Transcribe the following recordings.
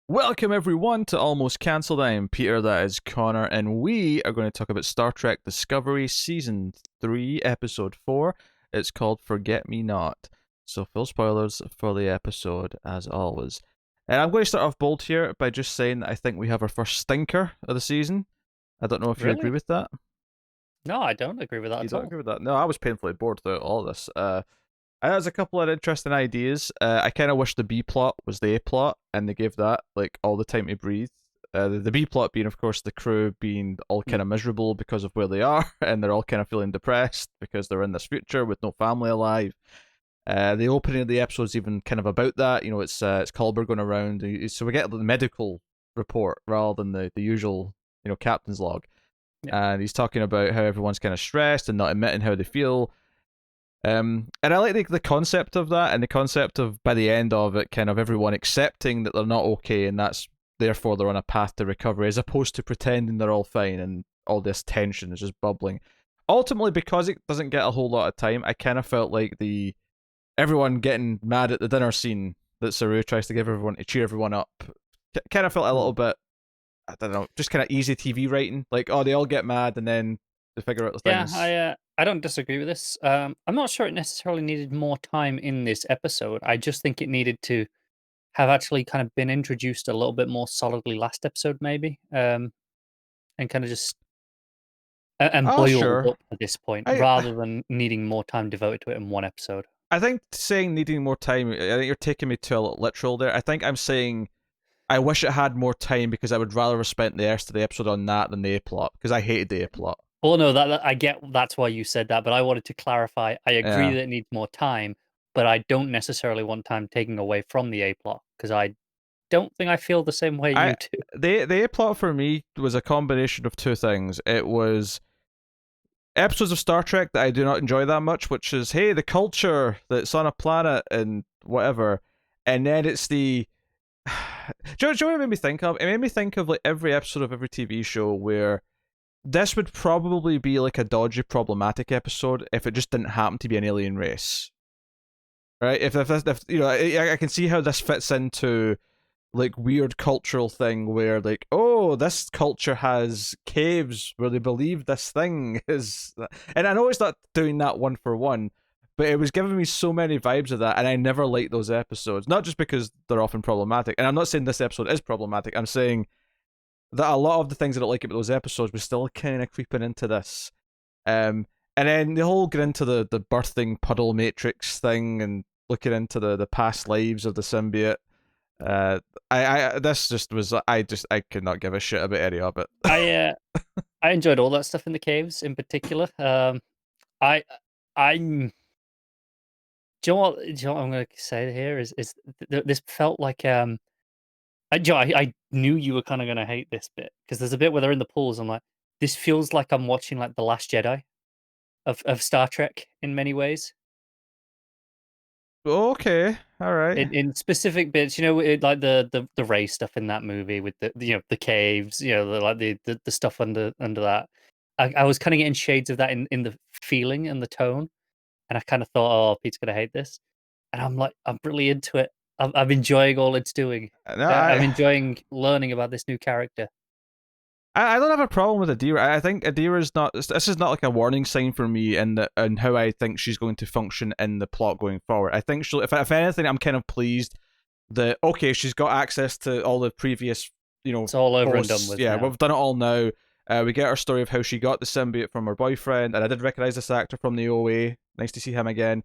Welcome everyone to Almost Cancelled. I am Peter, that is Connor, and we are going to talk about Star Trek Discovery Season 3, Episode 4. It's called Forget Me Not. So full spoilers for the episode as always. And I'm going to start off bold here by just saying that I think we have our first stinker of the season. I don't know if you agree Really? with that. No, I don't agree with that You at don't all. agree with that? No, I was painfully bored throughout all this. There's a couple of interesting ideas. I kind of wish the B plot was the A plot, and they gave that like all the time to breathe. The B plot being, of course, the crew being all Mm. kind of miserable because of where they are, and they're all kind of feeling depressed because they're in this future with no family alive. The opening of the episode is even kind of about that. You know, it's Culber going around, so we get the medical report rather than the usual captain's log, Yeah. and he's talking about how everyone's kind of stressed and not admitting how they feel. And I like the concept of that, and the concept of by the end of it, kind of everyone accepting that they're not okay, and that's therefore they're on a path to recovery, as opposed to pretending they're all fine and all this tension is just bubbling. Ultimately, because it doesn't get a whole lot of time, I kind of felt like the everyone getting mad at the dinner scene that Saru tries to give everyone to cheer everyone up, kind of felt a little Mm. bit, I don't know, just kind of easy TV writing. Like, oh, they all get mad and then they figure out the Yeah, things. I don't disagree with this. I'm not sure it necessarily needed more time in this episode. I just think it needed to have actually kind of been introduced a little bit more solidly last episode, maybe, and kind of just and Oh, boiled sure. up at this point, I rather than needing more time devoted to it in one episode. I think saying needing more time, I think you're taking me to a little literal there. I think I'm saying I wish it had more time because I would rather have spent the rest of the episode on that than the A plot because I hated the A plot. Well, no, I get that's why you said that, but I wanted to clarify. I agree Yeah. that it needs more time, but I don't necessarily want time taking away from the A plot because I don't think I feel the same way I you do. the A plot for me was a combination of two things. It was episodes of Star Trek that I do not enjoy that much, which is hey, the culture that's on a planet and whatever. And then it's the do you know what it made me think of? It made me think of like every episode of every TV show where this would probably be like a dodgy, problematic episode if it just didn't happen to be an alien race, right? If you know, I can see how this fits into like weird cultural thing where like, oh, this culture has caves where they believe this thing is, and I know it's not doing that one for one, but it was giving me so many vibes of that, and I never liked those episodes. Not just because they're often problematic, and I'm not saying this episode is problematic. I'm saying that a lot of the things I don't like about those episodes was still kind of creeping into this. Um, and then the whole get into the birthing puddle matrix thing and looking into the past lives of the symbiote. Uh, I this just was I could not give a shit about any of it. I uh, I enjoyed all that stuff in the caves in particular. I I'm do you know what I'm going to say here this felt like I knew you were kind of going to hate this bit because there's a bit where they're in the pools. I'm like, this feels like I'm watching like the Last Jedi of Star Trek in many ways. Okay, all right. In specific bits, like the Ray stuff in that movie with the caves, the stuff under that. I was kind of getting shades of that in the feeling and the tone, and I kind of thought, oh, Pete's gonna hate this, and I'm like, I'm really into it. I'm enjoying all it's doing. No, I'm enjoying learning about this new character. I don't have a problem with Adira. I think Adira is not. This is not like a warning sign for me in the and how I think she's going to function in the plot going forward. I think she'll. If anything, I'm kind of pleased that okay, she's got access to all the previous It's all over and done posts. with Yeah, now. we've done it all now. We get our story of how she got the symbiote from her boyfriend, and I did recognize this actor from the OA. Nice to see him again.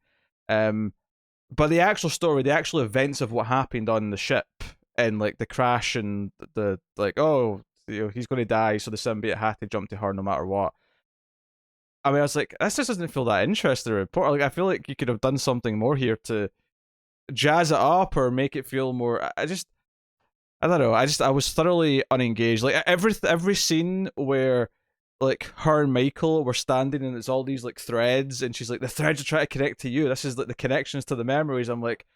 Um, but the actual story, the actual events of what happened on the ship and like the crash and the like, oh, he's going to die, so the symbiote had to jump to her no matter what. I mean, I was like, this just doesn't feel that interesting. Report, like, I feel like you could have done something more here to jazz it up or make it feel more. I don't know. I was thoroughly unengaged. Like every scene where like her and Michael were standing and it's all these like threads and she's like the threads are trying to connect to you. This is like the connections to the memories. I'm like,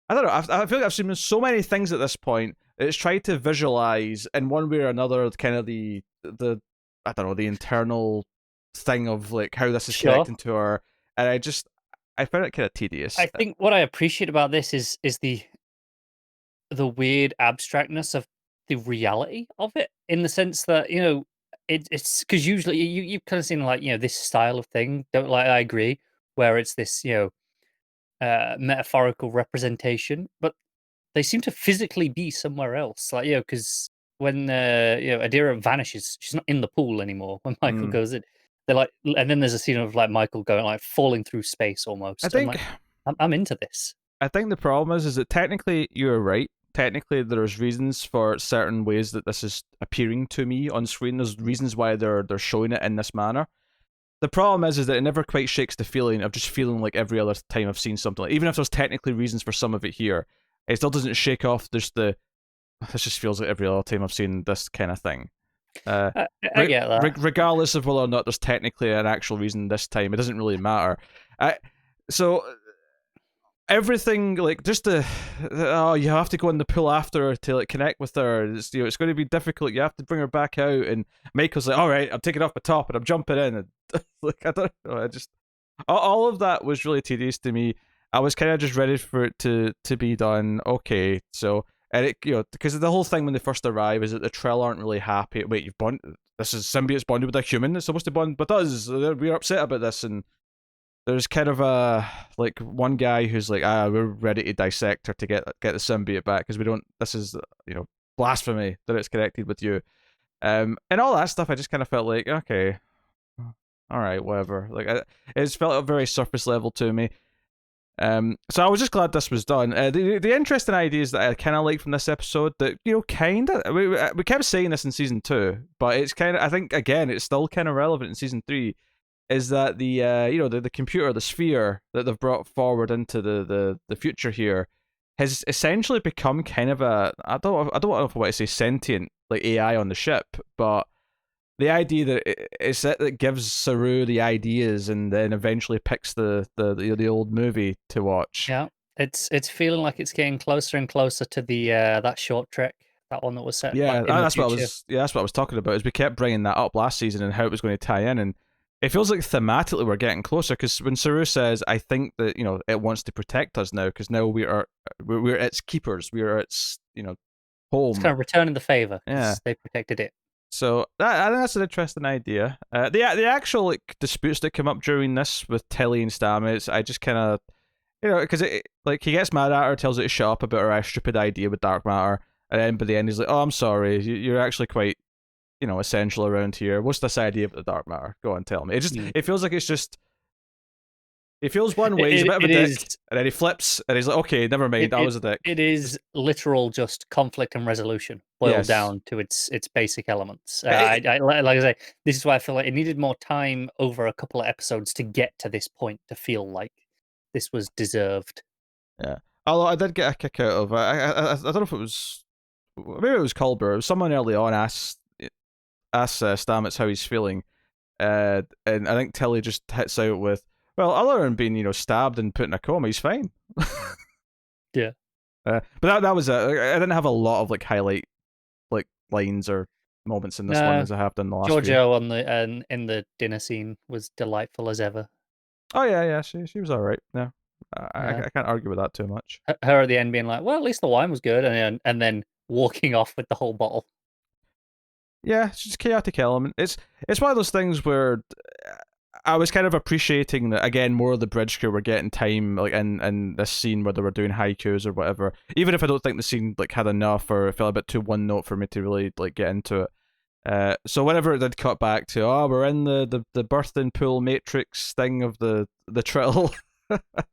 I don't know. I feel like I've seen so many things at this point. It's tried to visualize in one way or another, kind of the I don't know, the internal thing of like how this is Sure. connecting to her, and I found it kind of I tedious. think what I appreciate about this is the the weird abstractness of the reality of it, in the sense that, it's because usually you've kind of seen, like, this style of thing, don't like, I agree, where it's this, metaphorical representation, but they seem to physically be somewhere else. Like, because when Adira vanishes, she's not in the pool anymore when Michael Mm. goes in. They're like, and then there's a scene of like Michael going, like, falling through space I almost. I'm think like, I'm into this. I think the problem is that technically you're right. Technically, there's reasons for certain ways that this is appearing to me on screen. There's reasons why they're showing it in this manner. The problem is that it never quite shakes the feeling of just feeling like every other time I've seen something. Like, even if there's technically reasons for some of it here, it still doesn't shake off just the. This just feels like every other time I've seen this kind of thing. Uh, I get that. Regardless of whether or not there's technically an actual reason this time, it doesn't really matter. So everything, like, just the oh, you have to go in the pool after to like connect with her. It's going to be difficult. You have to bring her back out, and Michael's like, all right, I'm taking off my top and I'm jumping in, and like, I don't know, I just all of that was really tedious to me. I was kind of just ready for it to be done. Okay, so. And it, because the whole thing when they first arrive is that the Trill aren't really happy. Wait, you've bond. This is symbiote's bonded with a human. It's supposed to bond with us. We're upset about this, and there's kind of a like one guy who's like, we're ready to dissect her to get the symbiote back because we don't. This is blasphemy that it's connected with you, and all that stuff. I just kind of felt like, okay, all right, whatever. Like, it's felt very surface level to me. So I was just glad this was done. The interesting ideas that I kind of like from this episode, that kind of we kept saying this in season 2, but it's kind of, I think, again, it's still kind of relevant in season 3. Is that the the computer, the sphere that they've brought forward into the future here, has essentially become kind of a, I don't know if I want to say sentient like AI on the ship, but the idea that it's it that gives Saru the ideas and then eventually picks the old movie to watch. Yeah, it's feeling like it's getting closer and closer to the that short trek, that one that was set like Yeah, in the that's what I future. was. Yeah, that's what I was talking about. Is we kept bringing that up last season and how it was going to tie in, and it feels like thematically we're getting closer. Because when Saru says, "I think that it wants to protect us now, because now we're its keepers, we are its It's home." kind of returning the favor Yeah. because they protected it. So I think that's an interesting idea. The actual like disputes that come up during this with Tilly and Stamets, I just kind of because like he gets mad at her, tells her to shut up about her stupid idea with dark matter, and then by the end he's like, "Oh, I'm sorry, you're actually quite essential around here. What's this idea of the dark matter? Go on, tell me." It feels like it's just he feels one way, he's a bit of a It dick, is. and then he flips and he's like, "Okay, never mind, I was a dick." It is literal just conflict and resolution boiled Yes. down to its basic elements. Eh, Like I say, this is why I feel like it needed more time over a couple of episodes to get to this point to feel like this was deserved. yeah. Although I did get a kick out of I don't know if it was maybe it was Culber. It was someone early on asked Stamets how he's feeling, and I think Tilly just hits out with, "Well, other than being stabbed and put in a coma, he's fine." Yeah. But that was it. I didn't have a lot of like highlight like lines or moments in this one No, as I have done the last few. Giorgio on the in the dinner scene was delightful as ever. Oh yeah, she was all right. Yeah, Yeah. I can't argue with that too much. Her at the end being like, "Well, at least the wine was good," and then walking off with the whole bottle. Yeah, it's just chaotic element. It's one of those things where I was kind of appreciating that again. More of the bridge crew were getting time, like in this scene where they were doing haikus or whatever. Even if I don't think the scene like had enough or it felt a bit too one note for me to really like get into it. So whenever it did cut back to we're in the birthing pool matrix thing of the Trill.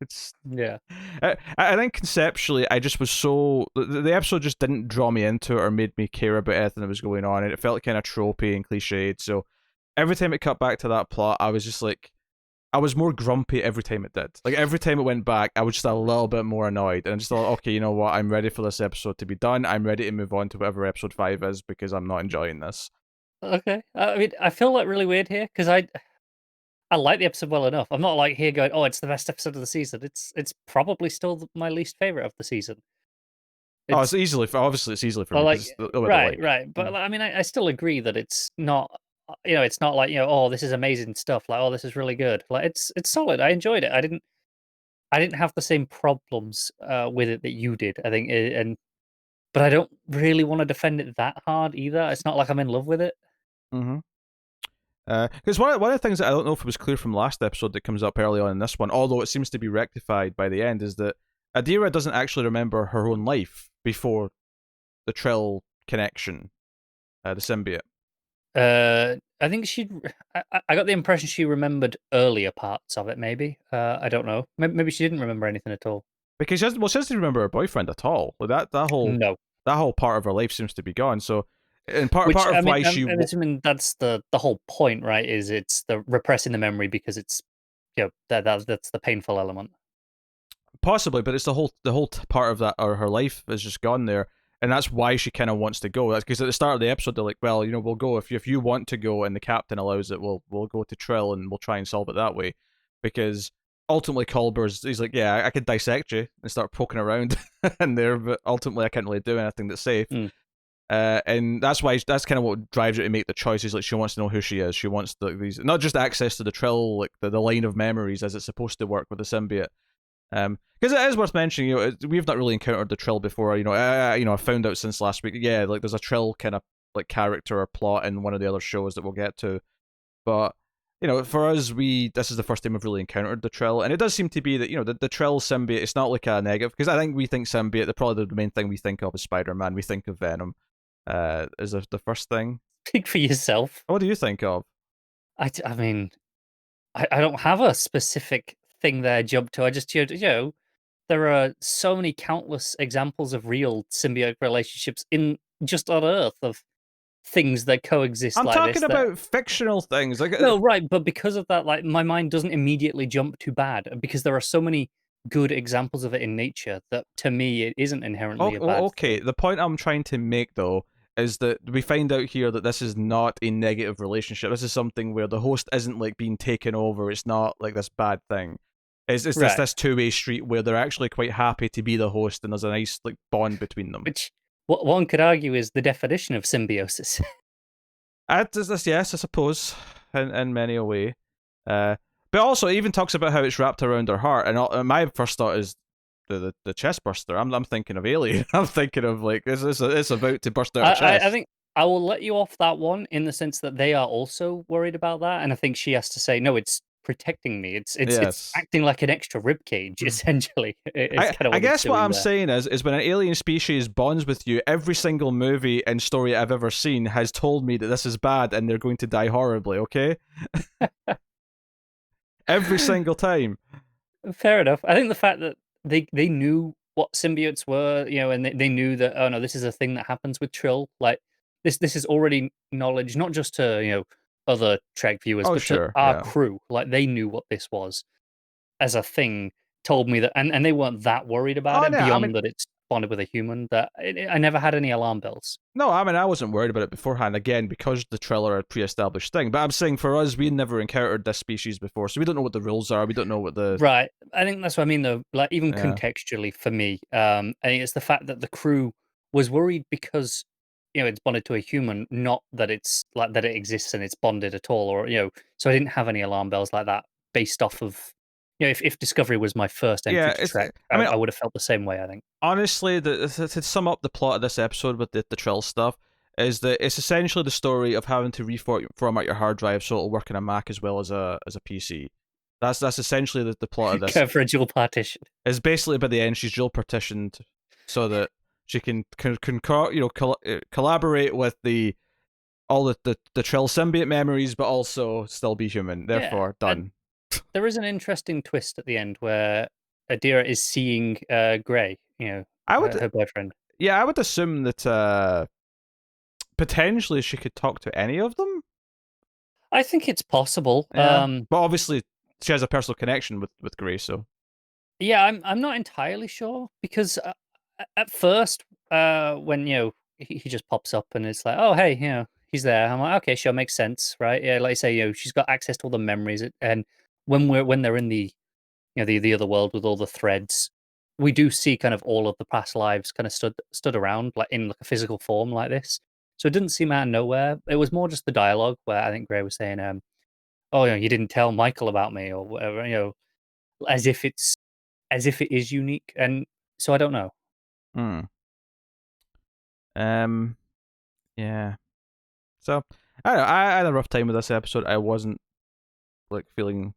it's Yeah. I think conceptually I just was so the episode just didn't draw me into it or made me care about anything that was going on, and it felt kind of tropey and cliched. So every time it cut back to that plot, I was just like, I was more grumpy every time it did. Like every time it went back, I was just a little bit more annoyed, and I just thought, okay, you know what? I'm ready for this episode to be done. I'm ready to move on to whatever episode 5 is because I'm not enjoying this. Okay. I mean, I feel like really weird here because I like the episode well enough. I'm not like here going, "Oh, it's the best episode of the season." It's probably still my least favorite of the season. Oh, it's It's easily obviously it's easily for me well, because like it's the way I right, like. right. But Yeah. like, I mean, I still agree that it's not. It's not like "Oh, this is amazing stuff." Like, "Oh, this is really good." Like, it's solid. I enjoyed it. I didn't have the same problems with it that you did. I think, and but I don't really want to defend it that hard either. It's not like I'm in love with it. Mm-hmm. Because one of the things that I don't know if it was clear from last episode that comes up early on in this one, although it seems to be rectified by the end, is that Adira doesn't actually remember her own life before the Trill connection, the symbiote. I think she. I got the impression she remembered earlier parts of it. Maybe. I don't know. Maybe she didn't remember anything at all. Because she doesn't remember her boyfriend at all. Like No. that whole part of her life seems to be gone. So, and part Which part I of mean, why she I'm assuming that's the whole point, right? Is it's the repressing the memory because it's that's the painful element. possibly, but it's the whole part of that or her life is just gone there, and that's why she kind of wants to go. That's because at the start of the episode they're like, well, we'll go if you want to go and the captain allows it, we'll go to Trill and we'll try and solve it that way, because ultimately Culber's he's like, yeah, I could dissect you and start poking around in there, but ultimately I can't really do anything that's safe. Mm. And that's kind of what drives her to make the choices. Like she wants to know who she is. She wants these not just access to the Trill, like the line of memories as it's supposed to work with the symbiote. Because it is worth mentioning, we've not really encountered the Trill before. I found out since last week. Yeah, like there's a Trill kind of like character or plot in one of the other shows that we'll get to. But for us, this is the first time we've really encountered the Trill, and it does seem to be that the Trill symbiote. It's not like a negative, because I think we think symbiote. Probably the main thing we think of is Spider-Man. We think of Venom. Is the first thing. Speak for yourself. What do you think of? I mean, I don't have a specific thing there jump to. I just there are so many countless examples of real symbiotic relationships in just on Earth of things that coexist I'm like talking this. That about fictional things. Like no, right, but because of that, like my mind doesn't immediately jump to bad because there are so many good examples of it in nature that to me it isn't inherently a bad okay. thing. The point I'm trying to make though is that we find out here that this is not a negative relationship. This is something where the host isn't like being taken over. It's not like this bad thing. It's Right. this two-way street where they're actually quite happy to be the host and there's a nice like bond between them. Which what one could argue is the definition of symbiosis. Yes, I suppose, in many a way. But also it even talks about how it's wrapped around her heart, and my first thought is the chest burster. I'm thinking of Alien. I'm thinking of like it's about to burst out her chest. I think I will let you off that one in the sense that they are also worried about that, and I think she has to say, "No, it's protecting me. It's Yes. acting like an extra rib cage." Essentially, it's kind of I what it's guess what doing I'm there. saying is when an alien species bonds with you, every single movie and story I've ever seen has told me that this is bad and they're going to die horribly, okay? Every single time. Fair enough. I think the fact that they knew what symbiotes were, and they knew that, oh no, this is a thing that happens with Trill. Like this is already knowledge, not just to other Trek viewers, Oh but to sure, our yeah. crew. Like they knew what this was as a thing. Told me that, and they weren't that worried about Oh it no, I mean beyond that it's bonded with a human. That I never had any alarm bells. no, I mean I wasn't worried about it beforehand, again, because the Triller are a pre-established thing. But I'm saying for us, we never encountered this species before, so we don't know what the rules are. We don't know what the Right. I think that's what I mean, though. Like even yeah. contextually for me, I think it's the fact that the crew was worried because it's bonded to a human, not that it's like that it exists and it's bonded at all, or So I didn't have any alarm bells like that based off of if Discovery was my first entry Yeah, to it's Trek, I mean I would have felt the same way. I think. honestly, to sum up the plot of this episode with the Trill stuff, is that it's essentially the story of having to reformat your hard drive so it'll work in a Mac as well as a PC. That's essentially the plot of this. Go for a dual partition. Is basically by the end she's dual partitioned so that she can collaborate with the all the Trill symbiote memories, but also still be human. Yeah, Therefore, and done. there is an interesting twist at the end where Adira is seeing Gray, I would, her boyfriend. yeah, I would assume that potentially she could talk to any of them. I think it's possible. Yeah, but obviously she has a personal connection with Grace, so Yeah, I'm not entirely sure because at first, when he just pops up and it's like, oh hey, he's there. I'm like, okay, sure, makes sense, right? Yeah, like I say, she's got access to all the memories, and when they're in the the other world with all the threads, we do see kind of all of the past lives kind of stood around like in like a physical form like this. So it didn't seem out of nowhere. It was more just the dialogue where I think Gray was saying, "Oh, you didn't tell Michael about me or whatever," as if it is unique, and so I don't know. hmm. Yeah. So I don't know. I had a rough time with this episode. I wasn't like feeling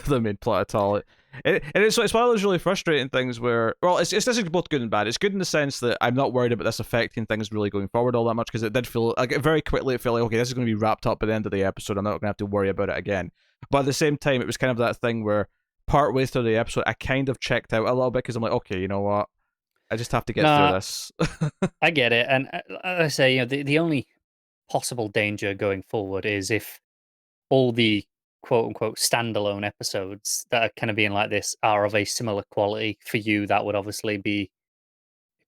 the main plot at all. It's one of those really frustrating things where, well, it's this is both good and bad. It's good in the sense that I'm not worried about this affecting things really going forward all that much, because it did feel like very quickly it felt like, okay, this is going to be wrapped up by the end of the episode. I'm not going to have to worry about it again. But at the same time, it was kind of that thing where part way through the episode, I kind of checked out a little bit because I'm like, okay, you know what? I just have to get through No, this. I get it, and I say, the only possible danger going forward is if all the quote unquote standalone episodes that are kind of being like this are of a similar quality for you. That would obviously be a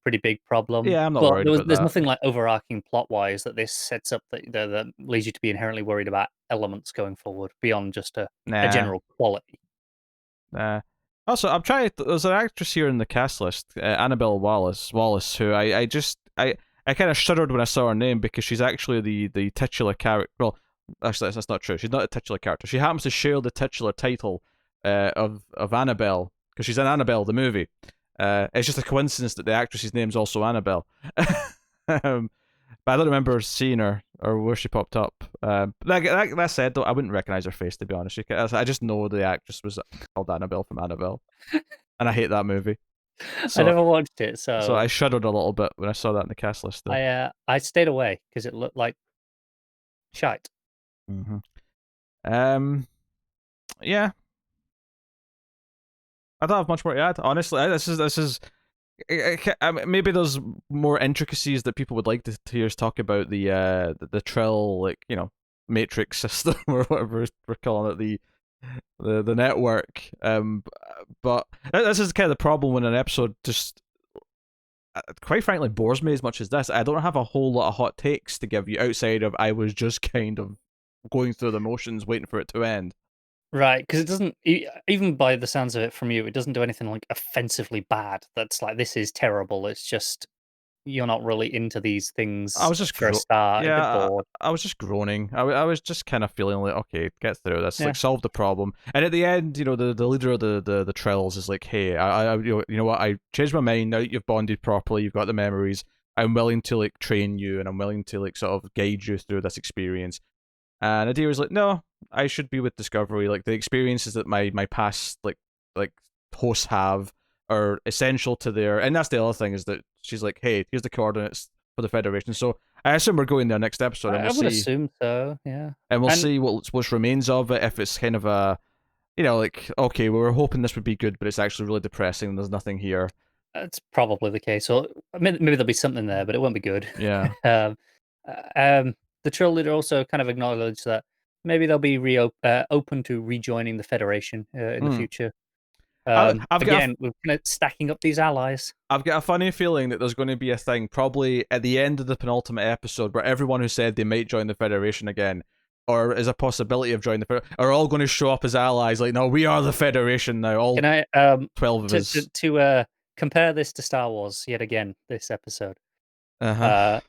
pretty big problem. Yeah, I'm not But worried about there's that. nothing like overarching plot wise that this sets up that leads you to be inherently worried about elements going forward beyond just a Nah, general quality. nah. Also, I'm trying. There's an actress here in the cast list, Annabelle Wallace, who I kind of shuddered when I saw her name because she's actually the titular character. Well, actually, that's not true. She's not a titular character. She happens to share the titular title of Annabelle because she's in Annabelle the movie. It's just a coincidence that the actress's name's also Annabelle. um, but I don't remember seeing her or where she popped up. That said, though, I wouldn't recognize her face, to be honest. I just know the actress was called Annabelle from Annabelle, and I hate that movie. I So never watched it, so so I shuddered a little bit when I saw that in the cast list. Though. I stayed away because it looked like shite. Mm-hmm. Um, yeah, I don't have much more to add. Honestly, this is. Maybe there's more intricacies that people would like to hear us talk about the Trill, like, matrix system or whatever we're calling it, the network. But this is kind of the problem when an episode just quite frankly bores me as much as this. I don't have a whole lot of hot takes to give you outside of I was just kind of going through the motions waiting for it to end. Right, because it doesn't even by the sounds of it from you, it doesn't do anything, like, offensively bad that's like, "This is terrible." It's just you're not really into these I things was just for a start, a bit yeah, bored. I was just groaning. I was just kind of feeling like, okay, get through this, like Yeah, solve the problem. And at the end, the leader of the Trills is like, hey, you know what, I changed my mind. Now that you've bonded properly, you've got the memories. I'm willing to like train you, and I'm willing to like sort of guide you through this experience. And Adira's like, no, I should be with Discovery. Like the experiences that my past like hosts have are essential to their. And that's the other thing is that she's like, hey, here's the coordinates for the Federation. So I assume we're going there next episode, and I would assume so, yeah. we'll And see what remains of it. If it's kind of a, like, okay, we were hoping this would be good, but it's actually really depressing. And there's nothing here. that's probably the case, or maybe there'll be something there, but it won't be good. Yeah. Um, the Trill leader also kind of acknowledged that maybe they'll be open to rejoining the Federation, in the Hmm. future. I've got Again, we're kinda stacking up these allies. I've got a funny feeling that there's going to be a thing probably at the end of the penultimate episode where everyone who said they might join the Federation again, or is a possibility of joining the Federation, are all going to show up as allies. Like, no, we are the Federation now. All Can I 12 of to us. compare this to Star Wars yet again? This episode. Uh huh. Uh,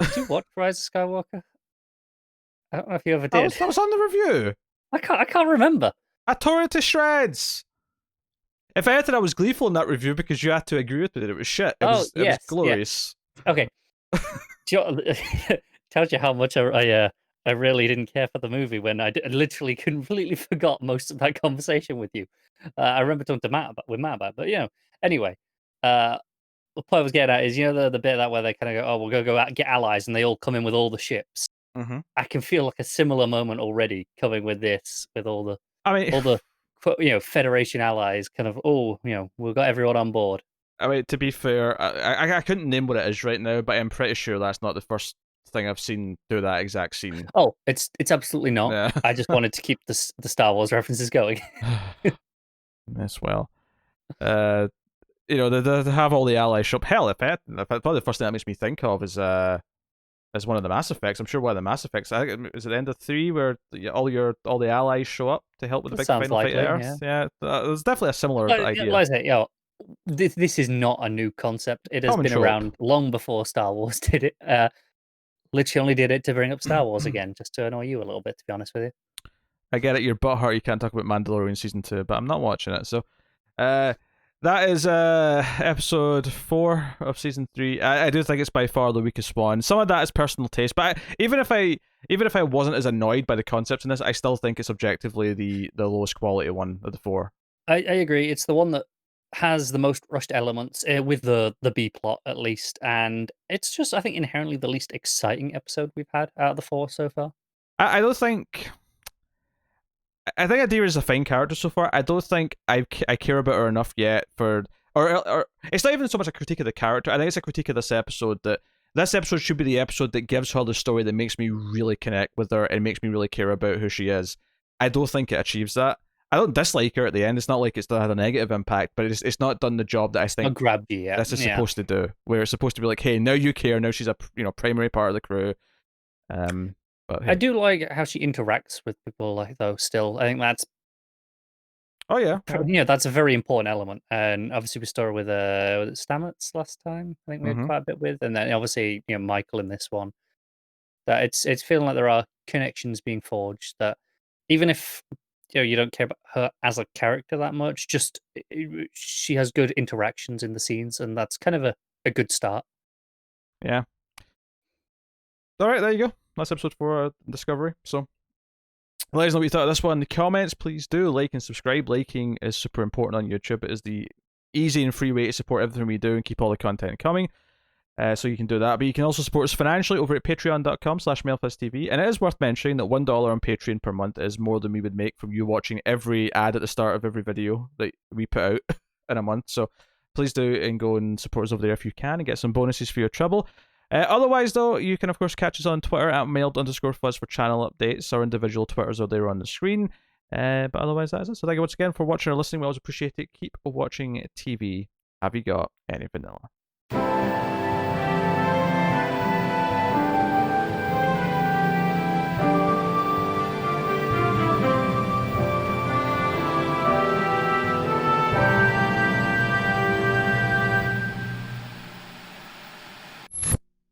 did you watch Rise of Skywalker? I don't know if you ever That did. was that was on the review. I can't remember. I tore it to shreds. If anything, I was gleeful in that review because you had to agree with it. It was shit. Oh It was yes, yeah. glorious. Okay. Tells you how much I really didn't care for the movie when I literally completely forgot most of that conversation with you. I remember talking to Matt about it, but anyway, uh, the point I was getting at is the bit that where they kind of go, oh, we're gonna go out and get allies, and they all come in with all the ships. Mm-hmm. I can feel like a similar moment already coming with this, with I mean, all the Federation allies, kind of we've got everyone on board. to be fair, I couldn't name what it is right now, but I'm pretty sure that's not the first thing I've seen do that exact scene. Oh, it's absolutely not. Yeah. I just wanted to keep the Star Wars references going. As well. They have all the allies show up. Hell, if probably the first thing that makes me think of is one of the Mass Effects. I'm sure one of the Mass Effects. I think is at the end of 3 where all the allies show up to help with the That big sounds final fight likely, at yeah. Earth. Yeah, there's definitely a similar idea. Like I say, this is not a new concept. It has Common been trope. around long before Star Wars did it. Literally only did it to bring up Star Wars again, just to annoy you a little bit, to be honest with you. I get it. You're butthurt. You can't talk about Mandalorian season 2, but I'm not watching it. So, uh, that is episode 4 of season 3. I do think it's by far the weakest one. Some of that is personal taste, but even if I wasn't as annoyed by the concepts in this, I still think it's objectively the lowest quality one of the 4. I agree. It's the one that has the most rushed elements with the B plot at least, and it's just I think inherently the least exciting episode we've had out of the 4 so far. I don't think. I think Adira is a fine character so far. I don't think I care about her enough yet for. Or it's not even so much a critique of the character. I think it's a critique of this episode that this episode should be the episode that gives her the story that makes me really connect with her and makes me really care about who she is. I don't think it achieves that. I don't dislike her at the end. It's not like it's had a negative impact, but it's not done the job that I I'll think grab you, yeah. this is supposed to do. Where it's supposed to be like, hey, now you care. Now she's a primary part of the crew. But hey. I do like how she interacts with people, like though. Still, I think that's Oh yeah, that's a very important element. And obviously, we started with was it Stamets last time. I think we had quite a bit with, and then obviously Michael in this one. That it's feeling like there are connections being forged. That even if you don't care about her as a character that much, just she has good interactions in the scenes, and that's kind of a good start. Yeah. All right, there you go. That's episode 4 Discovery. So let us know what you thought of this one in the comments. Please do like and subscribe. Liking is super important on YouTube. It is the easy and free way to support everything we do and keep all the content coming. So you can do that. But you can also support us financially over at patreon.com/MailFuzzTV. And it is worth mentioning that $1 on Patreon per month is more than we would make from you watching every ad at the start of every video that we put out in a month. So please do and go and support us over there if you can and get some bonuses for your trouble. Otherwise, though, you can, of course, catch us on Twitter at mailed_fuzz for channel updates. Our individual Twitters are there on the screen. But otherwise, that is it. So thank you once again for watching or listening. We always appreciate it. Keep watching TV. Have you got any vanilla?